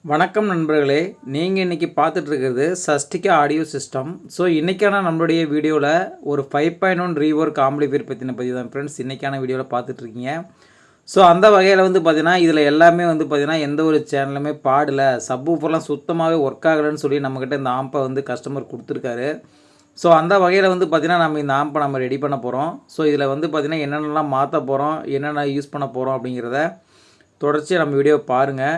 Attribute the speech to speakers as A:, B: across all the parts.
A: வணக்கம் நண்பர்களே, நீங்கள் இன்றைக்கி பார்த்துட்ருக்கிறது சஸ்டிகா ஆடியோ சிஸ்டம். ஸோ இன்றைக்கான நம்மளுடைய வீடியோவில் ஒரு 5.1 ரீவொர்க் ஆம்பிளிஃபையர் பற்றின பதிவு தான் ஃப்ரெண்ட்ஸ் இன்றைக்கான வீடியோவில் பார்த்துட்ருக்கீங்க. ஸோ அந்த வகையில் பார்த்தீங்கன்னா இதில் எல்லாமே பார்த்தீங்கன்னா எந்த ஒரு சேனலுமே பாடலை, சப்வூஃபர்லாம் சுத்தமாகவே ஒர்க் ஆகலைன்னு சொல்லி நம்மக்கிட்ட இந்த ஆம்பை கஸ்டமர் கொடுத்துருக்காரு. ஸோ அந்த வகையில் பார்த்தீங்கன்னா நம்ம இந்த ஆம்பை நம்ம ரெடி பண்ண போகிறோம். ஸோ இதில் பார்த்தீங்கன்னா என்னென்னலாம் மாற்ற போகிறோம், என்னென்ன யூஸ் பண்ண போகிறோம் அப்படிங்கிறத தொடர்ச்சியாக நம்ம வீடியோ பாருங்கள்.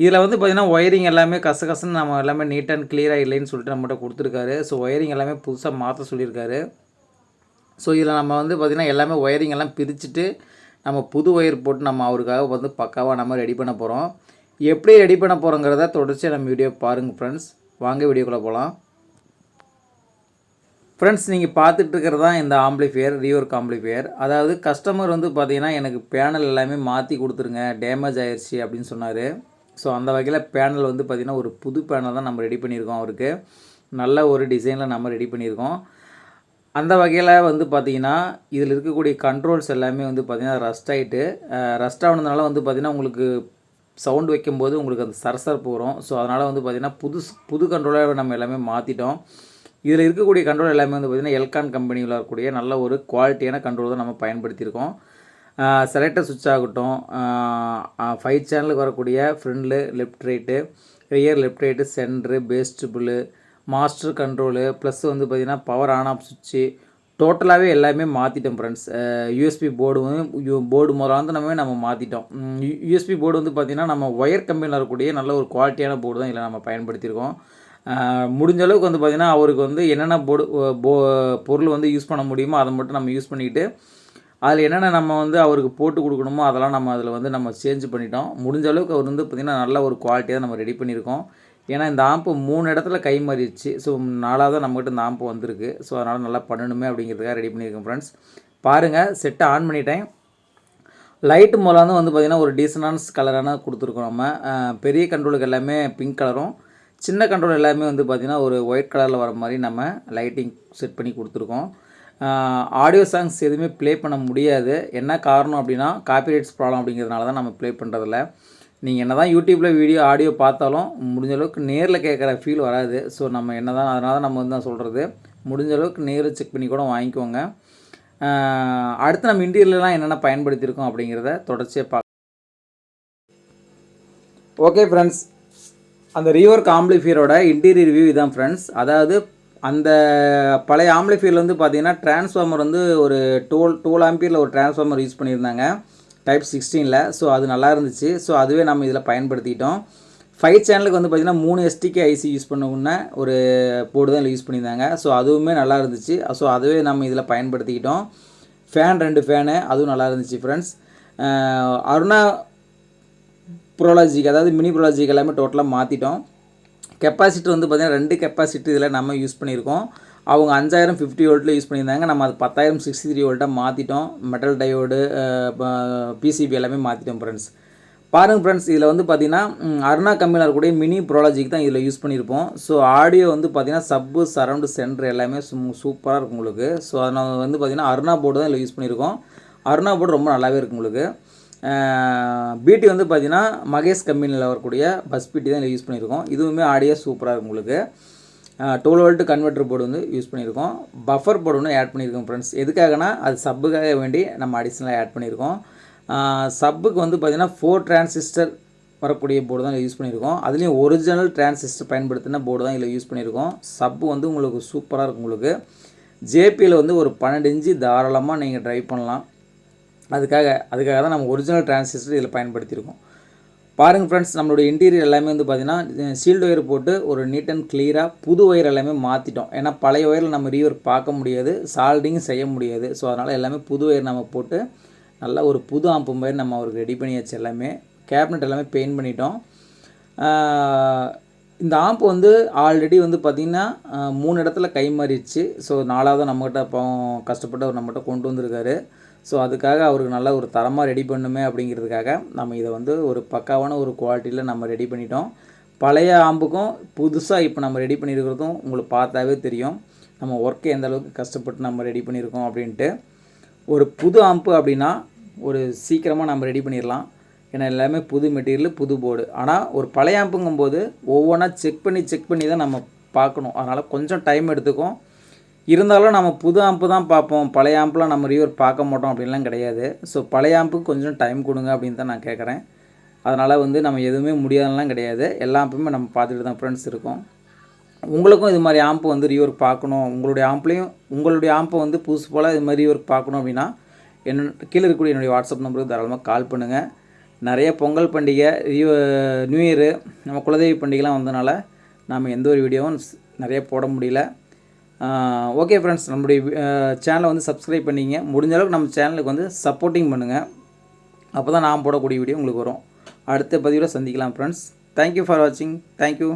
A: இதில் பார்த்தீங்கன்னா ஒயரிங் எல்லாமே கசகசன்னு நம்ம எல்லாமே நீட் அண்ட் கிளியராக இல்லைன்னு சொல்லிட்டு நம்மகிட்ட கொடுத்துருக்காரு. ஸோ ஒயரிங் எல்லாமே புதுசாக மாற்ற சொல்லியிருக்காரு. ஸோ இதில் நம்ம பார்த்திங்கன்னா எல்லாமே ஒயரிங் எல்லாம் பிரிச்சுட்டு நம்ம புது ஒயர் போட்டு நம்ம அவருக்காக பக்காவாக நம்ம ரெடி பண்ண போகிறோம். எப்படி ரெடி பண்ண போகிறோங்கிறத தொடர்ச்சியாக நம்ம வீடியோ பாருங்கள் ஃப்ரெண்ட்ஸ். வாங்க வீடியோக்குள்ளே போகலாம். ஃப்ரெண்ட்ஸ், நீங்கள் பார்த்துட்டு இருக்கிறது தான் இந்த ஆம்பிளிஃபையர், ரீவொர்க் ஆம்பிளிஃபையர். அதாவது கஸ்டமர் பார்த்திங்கன்னா எனக்கு பேனல் எல்லாமே மாற்றி கொடுத்துருங்க, டேமேஜ் ஆயிடுச்சு அப்படின்னு சொன்னார். ஸோ அந்த வகையில் பேனல் பார்த்திங்கன்னா ஒரு புது பேனல் தான் நம்ம ரெடி பண்ணியிருக்கோம். அவருக்கு நல்ல ஒரு டிசைனில் நம்ம ரெடி பண்ணியிருக்கோம். அந்த வகையில் பார்த்திங்கன்னா இதில் இருக்கக்கூடிய கண்ட்ரோல்ஸ் எல்லாமே பார்த்திங்கன்னா ரஸ்ட் ஆனதுனால பார்த்திங்கன்னா உங்களுக்கு சவுண்டு வைக்கும்போது உங்களுக்கு அந்த சரசரப்பு வரும். ஸோ அதனால் பார்த்திங்கன்னா புது கண்ட்ரோலாக நம்ம எல்லாமே மாற்றிட்டோம். இதில் இருக்கக்கூடிய கண்ட்ரோல் எல்லாமே பார்த்திங்கன்னா எல்கான் கம்பெனியில் இருக்கக்கூடிய நல்ல ஒரு குவாலிட்டியான கண்ட்ரோல் தான் நம்ம பயன்படுத்தியிருக்கோம். செலக்டர் சுவிட்ச் ஆகட்டும், 5 சேனலுக்கு வரக்கூடிய front left right, rear left right, centre, bass treble, master control, plus பார்த்திங்கன்னா பவர் ஆன் ஆஃப் சுவிட்சு, டோட்டலாகவே எல்லாமே மாற்றிட்டோம் ஃப்ரெண்ட்ஸ். யூஎஸ்பி போர்டு முதலாக நம்ம மாற்றிட்டோம். யூஎஸ்பி போர்டு பார்த்திங்கன்னா நம்ம ஒயர் கம்பெனியில் இருக்கக்கூடிய நல்ல ஒரு குவாலிட்டியான போர்டு தான் இதில் நம்ம பயன்படுத்தியிருக்கோம். முடிஞ்ச அளவுக்கு பார்த்திங்கன்னா அவருக்கு என்னென்ன பொருள் யூஸ் பண்ண முடியுமோ அதை மட்டும் நம்ம யூஸ் பண்ணிக்கிட்டு அதில் என்னென்ன நம்ம அவருக்கு போட்டு கொடுக்கணுமோ அதெல்லாம் நம்ம அதில் நம்ம சேஞ்ச் பண்ணிட்டோம். முடிஞ்ச அளவுக்கு அவர் பார்த்திங்கன்னா நல்ல ஒரு குவாலிட்டியாக நம்ம ரெடி பண்ணியிருக்கோம். ஏன்னா இந்த ஆம்பு 3 இடத்துல கை மாறிடுச்சு. ஸோ 4வது நம்மகிட்ட இந்த ஆம்பு வந்திருக்கு. ஸோ அதனால் நல்லா பண்ணணுமே அப்படிங்கிறதுக்காக ரெடி பண்ணியிருக்கோம் ஃப்ரெண்ட்ஸ். பாருங்கள், செட்டை ஆன் பண்ணிட்டேன். லைட்டு மூலம் பார்த்திங்கன்னா ஒரு டீசனான கலரான கொடுத்துருக்கோம். நம்ம பெரிய கண்ட்ரோலுக்கு எல்லாமே பிங்க் கலரும், சின்ன கண்ட்ரோல் எல்லாமே பார்த்திங்கன்னா ஒரு ஒயிட் கலரில் வர மாதிரி நம்ம லைட்டிங் செட் பண்ணி கொடுத்துருக்கோம். ஆடியோ சாங்ஸ் எதுவுமே ப்ளே பண்ண முடியாது. என்ன காரணம் அப்படின்னா காப்பிரைட்ஸ் ப்ராப்ளம் அப்படிங்கிறதுனால தான் நம்ம ப்ளே பண்ணுறதில்ல. நீங்கள் என்ன தான் யூடியூப்பில் ஆடியோ பார்த்தாலும் முடிஞ்ச அளவுக்கு நேரில் கேட்குற ஃபீல் வராது. ஸோ நம்ம என்ன தான் அதனால தான் நம்ம தான் சொல்கிறது, முடிஞ்ச அளவுக்கு நேரில் செக் பண்ணி கூட வாங்கிக்கோங்க. அடுத்து நம்ம இன்டீரியர்லாம் என்னென்ன பயன்படுத்தியிருக்கோம் அப்படிங்கிறத தொடர்ச்சியாக பார்க்க. ஓகே ஃப்ரெண்ட்ஸ், அந்த ரீவொர்க் ஆம்பிளிஃபையரோட இன்டீரியர் ரிவ்யூ இதான் ஃப்ரெண்ட்ஸ். அதாவது அந்த பழைய ஆம்பிளிஃபையரில் பார்த்திங்கன்னா டிரான்ஸ்ஃபார்மர் ஒரு 12 ஆம்பியரில் ஒரு டிரான்ஸ்ஃபார்மர் யூஸ் பண்ணியிருந்தாங்க டைப் 16ல். ஸோ அது நல்லா இருந்துச்சு. ஸோ அதுவே நம்ம இதில் பயன்படுத்திட்டோம். 5 சேனலுக்கு பார்த்திங்கன்னா 3 STK ஐசி யூஸ் பண்ண ஒரு போர்டு தான் இதில் யூஸ் பண்ணியிருந்தாங்க. ஸோ அதுவுமே நல்லா இருந்துச்சு. ஸோ அதுவே நம்ம இதில் பயன்படுத்திக்கிட்டோம். ஃபேன் 2 ஃபேனு அதுவும் நல்லா இருந்துச்சு ஃப்ரெண்ட்ஸ். அருணா ப்ரோலாஜிக், அதாவது மினி ப்ரோலாஜிக் எல்லாமே டோட்டலாக மாற்றிட்டோம். கெப்பாசிட்டர் பார்த்திங்கன்னா 2 கெப்பாசிட்டி இதில் நம்ம யூஸ் பண்ணியிருக்கோம். அவங்க 5000 50 வோல்ட்டில் யூஸ் பண்ணியிருந்தாங்க. நம்ம அது 10000 63 வோல்ட்டாக மாற்றிட்டோம். மெட்டல் டயோடு, பிசிபி எல்லாமே மாற்றிட்டோம் ஃப்ரெண்ட்ஸ். பாருங்கள் ஃப்ரெண்ட்ஸ், இதில் பார்த்திங்கன்னா அருணா கம்பெனியில் இருக்கக்கூடிய மினி ப்ரோலாஜிக் தான் இதில் யூஸ் பண்ணியிருப்போம். ஸோ ஆடியோ பார்த்திங்கன்னா சப்பு, சரவுண்டு, சென்டர் எல்லாமே சூப்பராக இருக்கும் உங்களுக்கு. ஸோ அதனால் பார்த்திங்கன்னா அருணா போர்டு தான் இதில் யூஸ் பண்ணியிருக்கோம். அருணா போர்டு ரொம்ப நல்லாவே இருக்கும் உங்களுக்கு. பிடி பார்த்திங்கன்னா மகேஷ் கம்பெனியில் வரக்கூடிய பஸ் பிடி தான் இதில் யூஸ் பண்ணியிருக்கோம். இதுவுமே ஆடியோ சூப்பராக இருக்கும் உங்களுக்கு. 12 வோல்ட் கன்வெர்ட்டர் போர்டு யூஸ் பண்ணியிருக்கோம். பஃபர் போர்டு ஒன்று ஆட் பண்ணியிருக்கோம் ஃப்ரெண்ட்ஸ். எதுக்காகனா அது சப்புக்காக வேண்டி நம்ம அடிஷ்னலாக ஆட் பண்ணியிருக்கோம். சப்புக்கு பார்த்திங்கன்னா 4 டிரான்சிஸ்டர் வரக்கூடிய போர்டு தான் யூஸ் பண்ணியிருக்கோம். அதுலேயும் ஒரிஜினல் டிரான்சிஸ்டர் பயன்படுத்தின போர்டு தான் இதில் யூஸ் பண்ணியிருக்கோம். சப்பு உங்களுக்கு சூப்பராக இருக்கும் உங்களுக்கு. ஜேபியில் ஒரு 12 இன்ச்சு தாராளமாக நீங்கள் ட்ரைவ் பண்ணலாம். அதுக்காக தான் நம்ம ஒரிஜினல் டிரான்சிஸ்டர் இதில் பயன்படுத்தியிருக்கோம். பாருங்கள் ஃப்ரெண்ட்ஸ், நம்மளுடைய இன்டீரியர் எல்லாமே பார்த்திங்கன்னா ஷீல்டு ஒயர் போட்டு ஒரு நீட் அண்ட் கிளியராக புது ஒயர் எல்லாமே மாற்றிட்டோம். ஏன்னா பழைய ஒயரில் நம்ம ரீவர் பார்க்க முடியாது, சால்டிங்கும் செய்ய முடியாது. ஸோ அதனால் எல்லாமே புது ஒயர் நம்ம போட்டு நல்லா ஒரு புது ஆம்பு ஒயர் நம்ம அவருக்கு ரெடி பண்ணியாச்சு. எல்லாமே கேபினட் எல்லாமே பெயிண்ட் பண்ணிட்டோம். இந்த ஆம்பு ஆல்ரெடி பார்த்திங்கன்னா 3 இடத்துல கை மாறிடுச்சு. ஸோ 4வது நம்மகிட்ட கஷ்டப்பட்டு அவர் நம்மகிட்ட கொண்டு வந்திருக்காரு. ஸோ அதுக்காக அவருக்கு நல்ல ஒரு தரமாக ரெடி பண்ணுமே அப்படிங்கிறதுக்காக நம்ம இதை ஒரு பக்காவான ஒரு குவாலிட்டியில் நம்ம ரெடி பண்ணிட்டோம். பழைய ஆம்புக்கும் புதுசாக இப்போ நம்ம ரெடி பண்ணியிருக்கிறதும் உங்களுக்கு பார்த்தாவே தெரியும் நம்ம ஒர்க்கை எந்த அளவுக்கு கஷ்டப்பட்டு நம்ம ரெடி பண்ணியிருக்கோம் அப்படின்ட்டு. ஒரு புது ஆம்பு அப்படின்னா ஒரு சீக்கிரமாக நம்ம ரெடி பண்ணிடலாம். ஏன்னா எல்லாமே புது மெட்டீரியல் புது போர்டு. ஆனால் ஒரு பழைய ஆம்புங்கும்போது ஒவ்வொன்றா செக் பண்ணி தான் நம்ம பார்க்கணும். அதனால் கொஞ்சம் டைம் எடுத்துக்கும். இருந்தாலும் நம்ம புது ஆம்பு தான் பார்ப்போம், பழைய ஆம்புலாம் நம்ம ரிவ்யூ பார்க்க மாட்டோம் அப்படின்லாம் கிடையாது. ஸோ பழைய ஆம்புக்கு கொஞ்சம் டைம் கொடுங்க அப்படின்னு தான் நான் கேட்குறேன். அதனால் வந்து நம்ம எதுவுமே முடியாதுலாம் கிடையாது. எல்லா ஆம்புமே நம்ம பார்த்துட்டு தான் ஃப்ரெண்ட்ஸ் இருக்கோம். உங்களுக்கும் இது மாதிரி ஆம்பு வந்து ரிவ்யூ பார்க்கணும், உங்களுடைய ஆம்பை வந்து புதுசு போல் இது மாதிரி ரிவ்யூ பார்க்கணும் அப்படின்னா கீழே இருக்கக்கூடிய என்னுடைய வாட்ஸ்அப் நம்பருக்கு தாராளமாக கால் பண்ணுங்கள். நிறைய பொங்கல் பண்டிகை, நியூ இயரு, நம்ம குலதெய்வ பண்டிகைலாம் வந்தனால நாம் எந்த ஒரு வீடியோவும் நிறைய போட முடியல. ஓகே ஃப்ரெண்ட்ஸ், நம்மளுடைய சேனலை வந்து சப்ஸ்கிரைப் பண்ணிங்க. முடிஞ்ச அளவுக்கு நம்ம சேனலுக்கு வந்து சப்போர்ட்டிங் பண்ணுங்கள். அப்போ தான் நான் போடக்கூடிய வீடியோ உங்களுக்கு வரும். அடுத்த பதிவில் சந்திக்கலாம் ஃப்ரெண்ட்ஸ். தேங்க்யூ ஃபார் வாட்சிங். தேங்க்யூ.